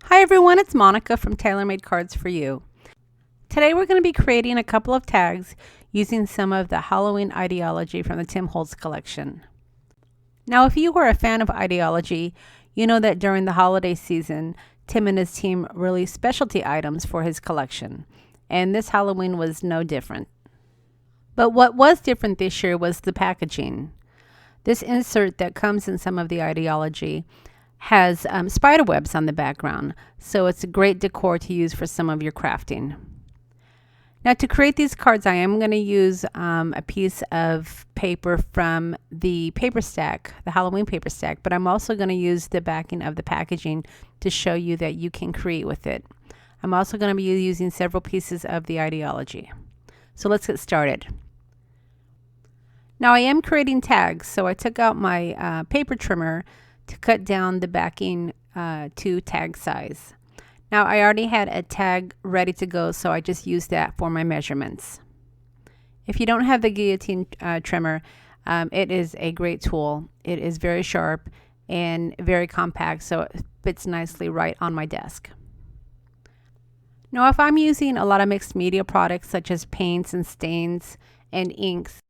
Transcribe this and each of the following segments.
Hi everyone, it's Monica from Tailor-Made Cards for You. Today we're going to be creating a couple of tags using some of the Halloween Idea-ology from the Tim Holtz collection. Now if you are a fan of Idea-ology, you know that during the holiday season, Tim and his team released specialty items for his collection, and this Halloween was no different. But what was different this year was the packaging. This insert that comes in some of the Idea-ology has spider webs on the background, so it's a great decor to use for some of your crafting. Now to create these cards, I am going to use a piece of paper from the paper stack, the Halloween paper stack, but I'm also going to use the backing of the packaging to show you that you can create with it. I'm also going to be using several pieces of the Idea-ology. So let's get started. Now I am creating tags, so I took out my paper trimmer to cut down the backing to tag size. Now I already had a tag ready to go, so I just used that for my measurements. If you don't have the guillotine trimmer, it is a great tool. It is very sharp and very compact, so it fits nicely right on my desk. Now if I'm using a lot of mixed media products such as paints and stains and inks,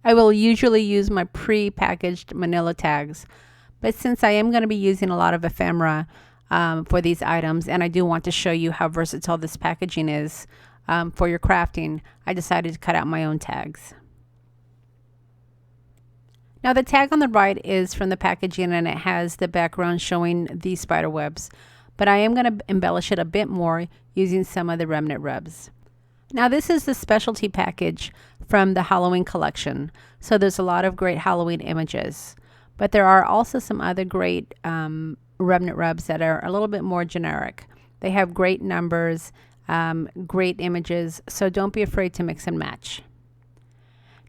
I will usually use my pre-packaged manila tags. But since I am going to be using a lot of ephemera for these items, and I do want to show you how versatile this packaging is for your crafting, I decided to cut out my own tags. Now the tag on the right is from the packaging, and it has the background showing the spider webs, but I am going to embellish it a bit more using some of the remnant rubs. Now this is the specialty package from the Halloween collection, so there's a lot of great Halloween images. But there are also some other great remnant rubs that are a little bit more generic. They have great numbers, great images, so don't be afraid to mix and match.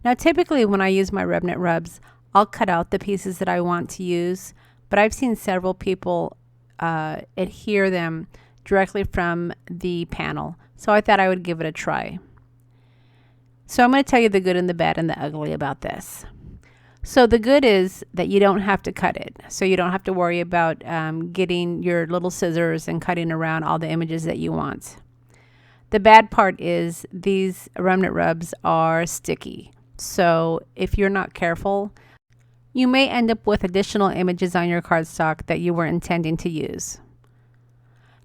Now typically when I use my remnant rubs, I'll cut out the pieces that I want to use, but I've seen several people adhere them directly from the panel, so I thought I would give it a try. So I'm going to tell you the good and the bad and the ugly about this. So the good is that you don't have to cut it. So you don't have to worry about getting your little scissors and cutting around all the images that you want. The bad part is these remnant rubs are sticky. So if you're not careful, you may end up with additional images on your cardstock that you were intending to use.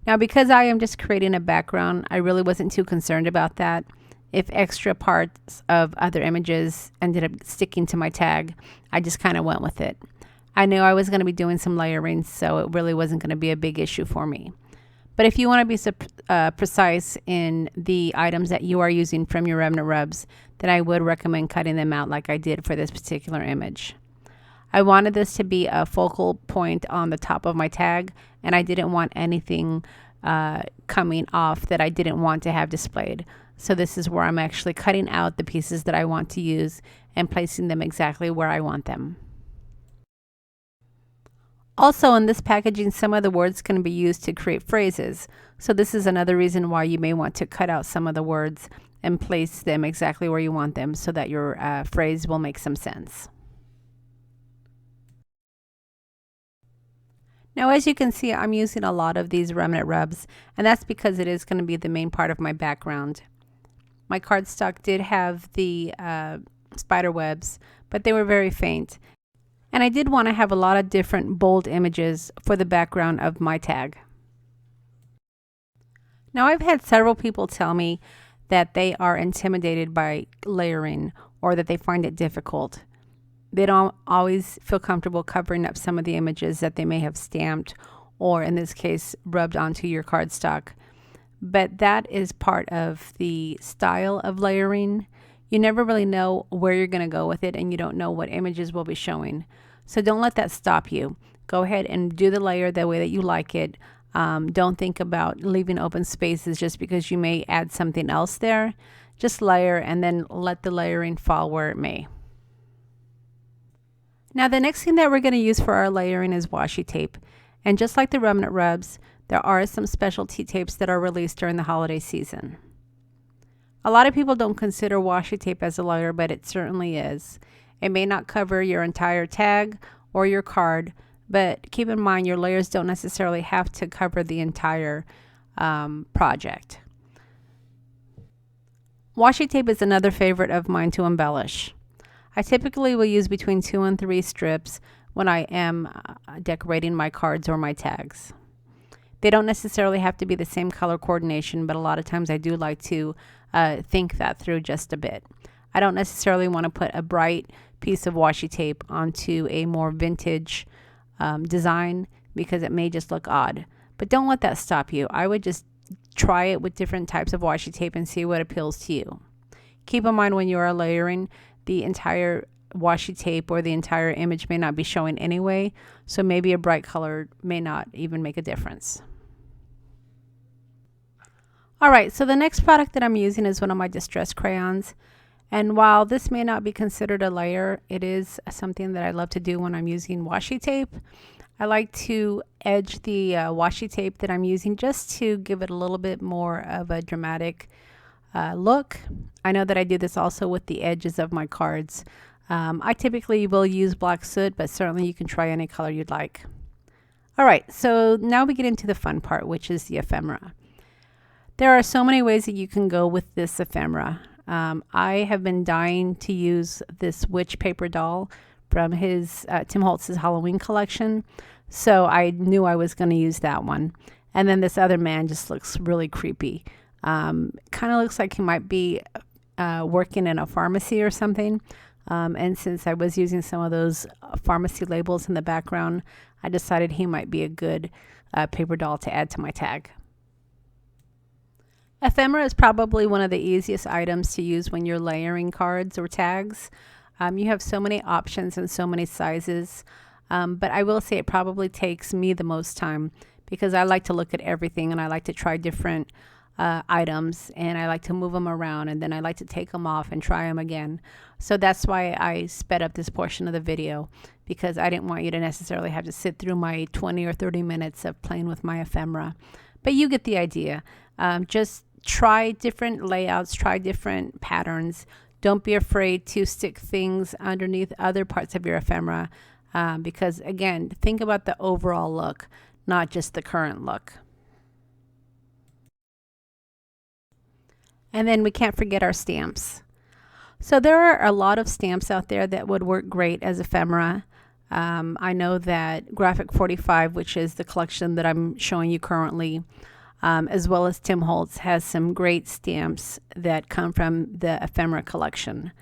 Now because I am just creating a background, I really wasn't too concerned about that. If extra parts of other images ended up sticking to my tag, I just kind of went with it. I knew I was going to be doing some layering, so it really wasn't going to be a big issue for me. But if you want to be precise in the items that you are using from your remnant rubs, then I would recommend cutting them out like I did for this particular image. I wanted this to be a focal point on the top of my tag, and I didn't want anything coming off that I didn't want to have displayed. So this is where I'm actually cutting out the pieces that I want to use and placing them exactly where I want them. Also in this packaging, some of the words can be used to create phrases. So this is another reason why you may want to cut out some of the words and place them exactly where you want them so that your phrase will make some sense. Now as you can see, I'm using a lot of these remnant rubs, and that's because it is going to be the main part of my background. My cardstock did have the spider webs, but they were very faint. And I did want to have a lot of different bold images for the background of my tag. Now I've had several people tell me that they are intimidated by layering or that they find it difficult. They don't always feel comfortable covering up some of the images that they may have stamped or in this case rubbed onto your cardstock. But that is part of the style of layering. You never really know where you're going to go with it, and you don't know what images will be showing. So don't let that stop you. Go ahead and do the layer the way that you like it. Don't think about leaving open spaces just because you may add something else there. Just layer and then let the layering fall where it may. Now the next thing that we're going to use for our layering is washi tape. And just like the remnant rubs, there are some specialty tapes that are released during the holiday season. A lot of people don't consider washi tape as a layer, but it certainly is. It may not cover your entire tag or your card, but keep in mind your layers don't necessarily have to cover the entire project. Washi tape is another favorite of mine to embellish. I typically will use between 2 and 3 strips when I am decorating my cards or my tags. They don't necessarily have to be the same color coordination, but a lot of times I do like to think that through just a bit. I don't necessarily want to put a bright piece of washi tape onto a more vintage design because it may just look odd. But don't let that stop you. I would just try it with different types of washi tape and see what appeals to you. Keep in mind when you are layering, the entire washi tape or the entire image may not be showing anyway, so maybe a bright color may not even make a difference. Alright, so the next product that I'm using is one of my distress crayons. And while this may not be considered a layer, it is something that I love to do when I'm using washi tape. I like to edge the washi tape that I'm using just to give it a little bit more of a dramatic look. I know that I do this also with the edges of my cards. I typically will use black soot, but certainly you can try any color you'd like. Alright, so now we get into the fun part, which is the ephemera. There are so many ways that you can go with this ephemera. I have been dying to use this witch paper doll from his Tim Holtz's Halloween collection, so I knew I was going to use that one. And then this other man just looks really creepy. Kind of looks like he might be working in a pharmacy or something. And since I was using some of those pharmacy labels in the background, I decided he might be a good paper doll to add to my tag. Ephemera is probably one of the easiest items to use when you're layering cards or tags. You have so many options and so many sizes, but I will say it probably takes me the most time because I like to look at everything and I like to try different items and I like to move them around and then I like to take them off and try them again. So that's why I sped up this portion of the video, because I didn't want you to necessarily have to sit through my 20 or 30 minutes of playing with my ephemera. But you get the idea. Just try different layouts, try different patterns. Don't be afraid to stick things underneath other parts of your ephemera because, again, think about the overall look, not just the current look. And then we can't forget our stamps. So there are a lot of stamps out there that would work great as ephemera. I know that Graphic 45, which is the collection that I'm showing you currently, as well as Tim Holtz, has some great stamps that come from the ephemera collection.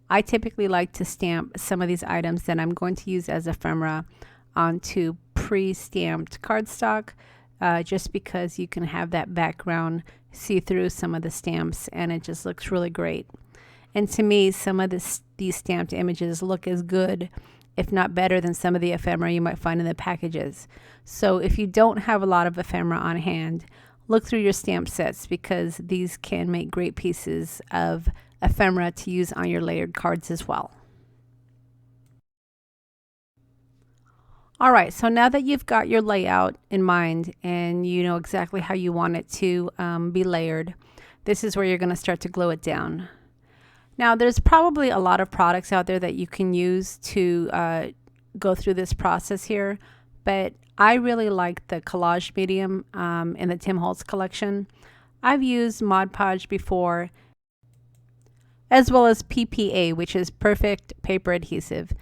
I typically like to stamp some of these items that I'm going to use as ephemera onto pre-stamped cardstock, just because you can have that background see through some of the stamps and it just looks really great. And to me, some of these stamped images look as good, if not better, than some of the ephemera you might find in the packages. So if you don't have a lot of ephemera on hand, look through your stamp sets because these can make great pieces of ephemera to use on your layered cards as well. All right, so now that you've got your layout in mind and you know exactly how you want it to be layered, this is where you're going to start to glue it down. Now, there's probably a lot of products out there that you can use to go through this process here, but I really like the collage medium in the Tim Holtz collection. I've used Mod Podge before, as well as PPA, which is Perfect Paper Adhesive.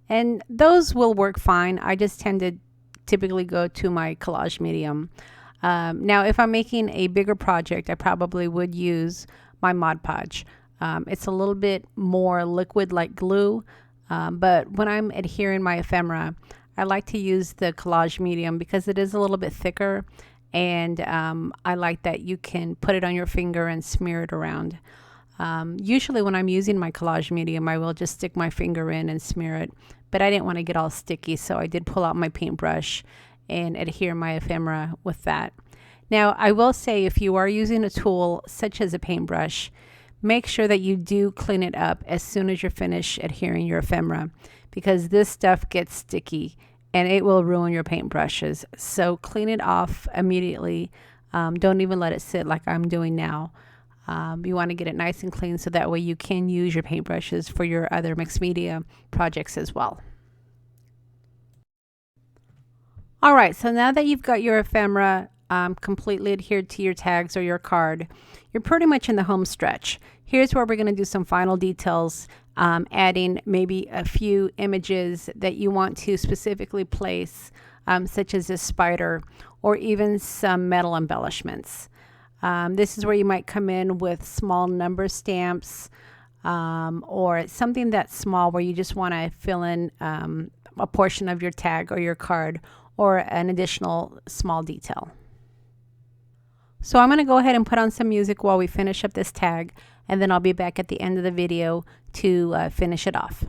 And those will work fine. I just tend to typically go to my collage medium. Now, if I'm making a bigger project, I probably would use my Mod Podge. It's a little bit more liquid like glue, but when I'm adhering my ephemera, I like to use the collage medium because it is a little bit thicker, and I like that you can put it on your finger and smear it around. Usually when I'm using my collage medium, I will just stick my finger in and smear it, but I didn't want to get all sticky, so I did pull out my paintbrush and adhere my ephemera with that. Now, I will say if you are using a tool such as a paintbrush, make sure that you do clean it up as soon as you're finished adhering your ephemera, because this stuff gets sticky and it will ruin your paintbrushes. So clean it off immediately. Don't even let it sit like I'm doing now. You want to get it nice and clean so that way you can use your paintbrushes for your other mixed media projects as well. All right, so now that you've got your ephemera completely adhered to your tags or your card, you're pretty much in the home stretch. Here's where we're going to do some final details, adding maybe a few images that you want to specifically place, such as this spider, or even some metal embellishments. This is where you might come in with small number stamps, or something that's small where you just want to fill in a portion of your tag or your card, or an additional small detail. So I'm going to go ahead and put on some music while we finish up this tag, and then I'll be back at the end of the video to finish it off.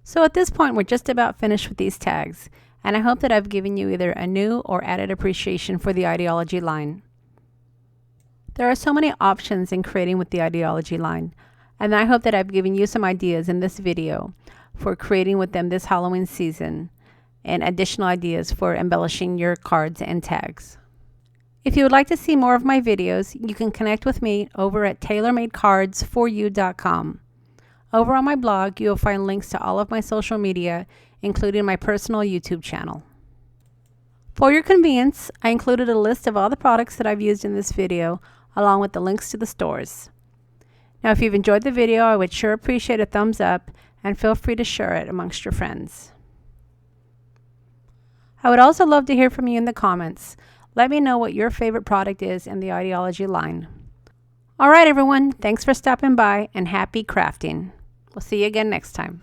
So at this point, we're just about finished with these tags, and I hope that I've given you either a new or added appreciation for the Idea-ology line. There are so many options in creating with the Idea-ology line, and I hope that I've given you some ideas in this video for creating with them this Halloween season, and additional ideas for embellishing your cards and tags. If you would like to see more of my videos, you can connect with me over at tailormadecardsforyou.com. Over on my blog, you'll find links to all of my social media, including my personal YouTube channel. For your convenience, I included a list of all the products that I've used in this video, along with the links to the stores. Now, if you've enjoyed the video, I would sure appreciate a thumbs up, and feel free to share it amongst your friends. I would also love to hear from you in the comments. Let me know what your favorite product is in the Idea-ology line. All right, everyone, thanks for stopping by, and happy crafting. We'll see you again next time.